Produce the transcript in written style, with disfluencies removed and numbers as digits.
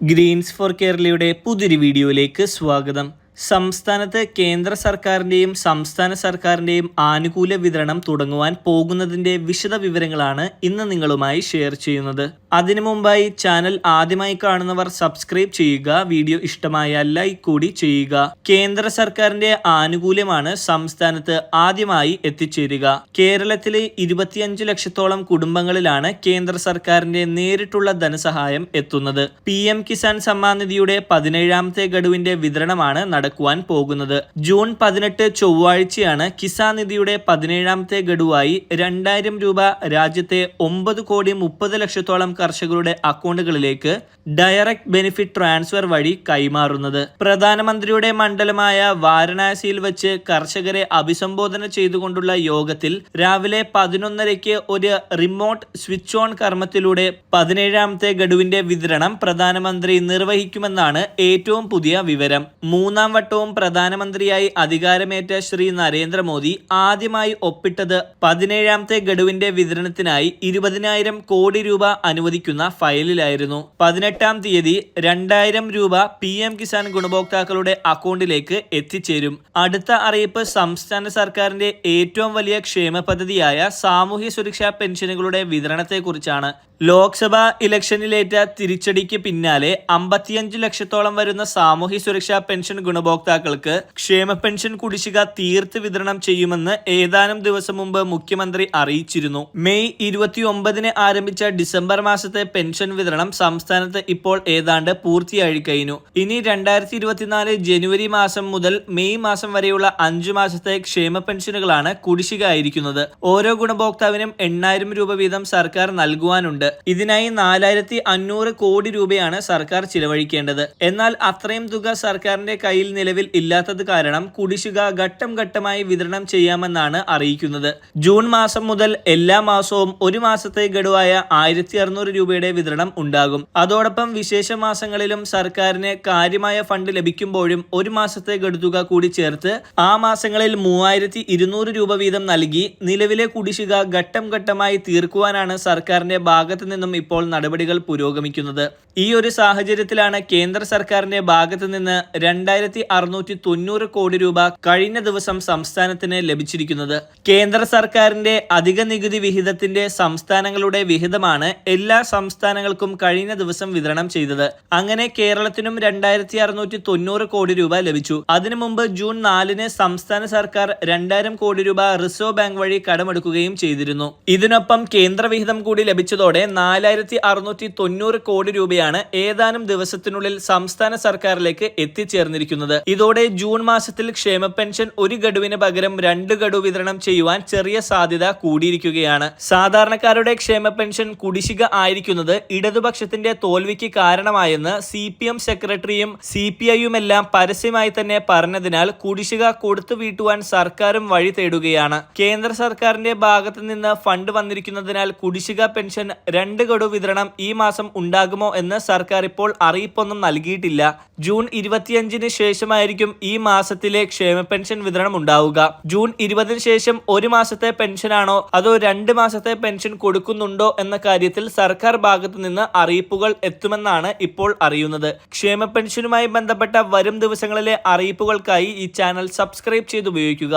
Green's four കേരളയുടെ പുതിയൊരു വീഡിയോയിലേക്ക് സ്വാഗതം. സംസ്ഥാനത്ത് കേന്ദ്ര സർക്കാരിൻ്റെയും സംസ്ഥാന സർക്കാരിൻ്റെയും ആനുകൂല്യ വിതരണം തുടങ്ങുവാൻ പോകുന്നതിൻ്റെ വിശദ വിവരങ്ങളാണ് ഇന്ന് നിങ്ങളുമായി ഷെയർ ചെയ്യുന്നത്. അതിനു മുമ്പായി ചാനൽ ആദ്യമായി കാണുന്നവർ സബ്സ്ക്രൈബ് ചെയ്യുക, വീഡിയോ ഇഷ്ടമായാൽ ലൈക്ക് കൂടി ചെയ്യുക. കേന്ദ്ര സർക്കാരിൻ്റെ ആനുകൂല്യമാണ് സംസ്ഥാനത്ത് ആദ്യമായി എത്തിച്ചേരുക. കേരളത്തിലെ 25 ലക്ഷത്തോളം കുടുംബങ്ങളിലാണ് കേന്ദ്ര സർക്കാരിൻ്റെ നേരിട്ടുള്ള ധനസഹായം എത്തുന്നത്. PM കിസാൻ സമ്മാൻ നിധിയുടെ 17ാമത്തെ ഗഡുവിന്റെ വിതരണമാണ് നടക്കുവാൻ പോകുന്നത്. ജൂൺ 18 ചൊവ്വാഴ്ചയാണ് കിസാൻ നിധിയുടെ 17ാമത്തെ ഗഡുവായി 2000 രൂപ രാജ്യത്തെ 9,30 ലക്ഷത്തോളം കർഷകരുടെ അക്കൗണ്ടുകളിലേക്ക് ഡയറക്റ്റ് ബെനിഫിറ്റ് ട്രാൻസ്ഫർ വഴി കൈമാറുന്നത്. പ്രധാനമന്ത്രിയുടെ മണ്ഡലമായ വാരണാസിയിൽ വെച്ച് കർഷകരെ അഭിസംബോധന ചെയ്തുകൊണ്ടുള്ള യോഗത്തിൽ രാവിലെ 11:30 ഒരു റിമോട്ട് സ്വിച്ച് ഓൺ കർമ്മത്തിലൂടെ 17ാമത്തെ ഗഡുവിന്റെ വിതരണം പ്രധാനമന്ത്രി നിർവഹിക്കുമെന്നാണ് ഏറ്റവും പുതിയ വിവരം. മൂന്നാം വട്ടവും പ്രധാനമന്ത്രിയായി അധികാരമേറ്റ ശ്രീ നരേന്ദ്രമോദി ആദ്യമായി ഒപ്പിട്ടത് 17ാമത്തെ ഗഡുവിന്റെ വിതരണത്തിനായി 20,000 കോടി രൂപ അനുവദിക്കുന്ന ഫയലിലായിരുന്നു. 18-ാം തീയതി 2000 രൂപ PM കിസാൻ ഗുണഭോക്താക്കളുടെ അക്കൗണ്ടിലേക്ക് എത്തിച്ചേരും. അടുത്ത അറിയിപ്പ് സംസ്ഥാന സർക്കാരിന്റെ ഏറ്റവും വലിയ ക്ഷേമ പദ്ധതിയായ സാമൂഹ്യ സുരക്ഷാ പെൻഷനുകളുടെ വിതരണത്തെക്കുറിച്ചാണ്. ലോക്സഭാ ഇലക്ഷനിലേറ്റ തിരിച്ചടിക്ക് പിന്നാലെ 55 ലക്ഷത്തോളം വരുന്ന സാമൂഹ്യ സുരക്ഷാ പെൻഷൻ ഗുണഭോക്താക്കൾക്ക് ക്ഷേമ പെൻഷൻ കുടിശ്ശിക തീർത്ത് വിതരണം ചെയ്യുമെന്ന് ഏതാനും ദിവസം മുമ്പ് മുഖ്യമന്ത്രി അറിയിച്ചിരുന്നു. മെയ് 29 ആരംഭിച്ച ഡിസംബർ മാസത്തെ പെൻഷൻ വിതരണം സംസ്ഥാനത്ത് ഇപ്പോൾ ഏതാണ്ട് പൂർത്തിയായി കഴിഞ്ഞു. ഇനി 2024 ജനുവരി മാസം മുതൽ മെയ് മാസം വരെയുള്ള 5 മാസത്തെ ക്ഷേമ പെൻഷനുകളാണ് കുടിശ്ശിക ആയിരിക്കുന്നത്. ഓരോ ഗുണഭോക്താവിനും 8,000 രൂപ വീതം സർക്കാർ നൽകുവാനുണ്ട്. ഇതിനായി 4,500 കോടി രൂപയാണ് സർക്കാർ ചിലവഴിക്കേണ്ടത്. എന്നാൽ അത്രയും തുക സർക്കാരിന്റെ കയ്യിൽ നിലവിൽ ഇല്ലാത്തത് കാരണം കുടിശ്ശിക ഘട്ടം ഘട്ടമായി വിതരണം ചെയ്യാമെന്നാണ് അറിയിക്കുന്നത്. ജൂൺ മാസം മുതൽ എല്ലാ മാസവും ഒരു മാസത്തെ ഗഡുവായ 1,600 രൂപയുടെ വിതരണം ഉണ്ടാകും. അതോടൊപ്പം വിശേഷ മാസങ്ങളിലും സർക്കാരിന് കാര്യമായ ഫണ്ട് ലഭിക്കുമ്പോഴും ഒരു മാസത്തെ ഗഡുതുക കൂടി ചേർത്ത് ആ മാസങ്ങളിൽ 3,200 രൂപ വീതം നൽകി നിലവിലെ കുടിശ്ശിക ഘട്ടം ഘട്ടമായി തീർക്കുവാനാണ് സർക്കാരിന്റെ ഭാഗത്ത് നിന്നും ഇപ്പോൾ നടപടികൾ പുരോഗമിക്കുന്നത്. ഈ ഒരു സാഹചര്യത്തിലാണ് കേന്ദ്ര സർക്കാരിന്റെ ഭാഗത്ത് നിന്ന് 2,690 കോടി രൂപ കഴിഞ്ഞ ദിവസം സംസ്ഥാനത്തിന് ലഭിച്ചിരിക്കുന്നത്. കേന്ദ്ര സർക്കാരിന്റെ അധിക നികുതി വിഹിതത്തിന്റെ സംസ്ഥാനങ്ങളുടെ വിഹിതമാണ് എല്ലാ സംസ്ഥാനങ്ങൾക്കും കഴിഞ്ഞ ദിവസം വിതരണം ചെയ്തത്. അങ്ങനെ കേരളത്തിനും 2,690 കോടി രൂപ ലഭിച്ചു. അതിനു മുമ്പ് ജൂൺ 4 സംസ്ഥാന സർക്കാർ 2,000 കോടി രൂപ റിസർവ് ബാങ്ക് വഴി കടമെടുക്കുകയും ചെയ്തിരുന്നു. ഇതിനൊപ്പം കേന്ദ്ര വിഹിതം കൂടി ലഭിച്ചതോടെ 4,690 കോടി രൂപയാണ് ഏതാനും ദിവസത്തിനുള്ളിൽ സംസ്ഥാന സർക്കാരിലേക്ക് എത്തിച്ചേർന്നിരിക്കുന്നത്. ഇതോടെ ജൂൺ മാസത്തിൽ ക്ഷേമ പെൻഷൻ ഒരു ഗഡുവിന് പകരം 2 ഗഡു വിതരണം ചെയ്യുവാൻ ചെറിയ സാധ്യത കൂടിയിരിക്കുകയാണ്. സാധാരണക്കാരുടെ ക്ഷേമ പെൻഷൻ കുടിശ്ശിക ആയിരിക്കുന്നത് ഇടതുപക്ഷത്തിന്റെ തോൽവിക്ക് കാരണമായെന്ന് CPM സെക്രട്ടറിയും CPIയുമെല്ലാം പരസ്യമായി തന്നെ പറഞ്ഞതിനാൽ കുടിശ്ശിക കൊടുത്തു വീട്ടുവാൻ സർക്കാരും വഴി തേടുകയാണ്. കേന്ദ്ര സർക്കാരിന്റെ ഭാഗത്ത് നിന്ന് ഫണ്ട് വന്നിരിക്കുന്നതിനാൽ കുടിശ്ശിക പെൻഷൻ 2 ഗഡു വിതരണം ഈ മാസം ഉണ്ടാകുമോ എന്ന് സർക്കാർ ഇപ്പോൾ അറിയിപ്പൊന്നും നൽകിയിട്ടില്ല. ജൂൺ 25 ശേഷമായിരിക്കും ഈ മാസത്തിലെ ക്ഷേമ പെൻഷൻ വിതരണം ഉണ്ടാവുക. ജൂൺ 20 ശേഷം ഒരു മാസത്തെ പെൻഷനാണോ അതോ 2 മാസത്തെ പെൻഷൻ കൊടുക്കുന്നുണ്ടോ എന്ന കാര്യത്തിൽ സർക്കാർ ഭാഗത്ത് നിന്ന് അറിയിപ്പുകൾ എത്തുമെന്നാണ് ഇപ്പോൾ അറിയുന്നത്. ക്ഷേമ പെൻഷനുമായി ബന്ധപ്പെട്ട വരും ദിവസങ്ങളിലെ അറിയിപ്പുകൾക്കായി ഈ ചാനൽ സബ്സ്ക്രൈബ് ചെയ്ത് ഉപയോഗിക്കുക.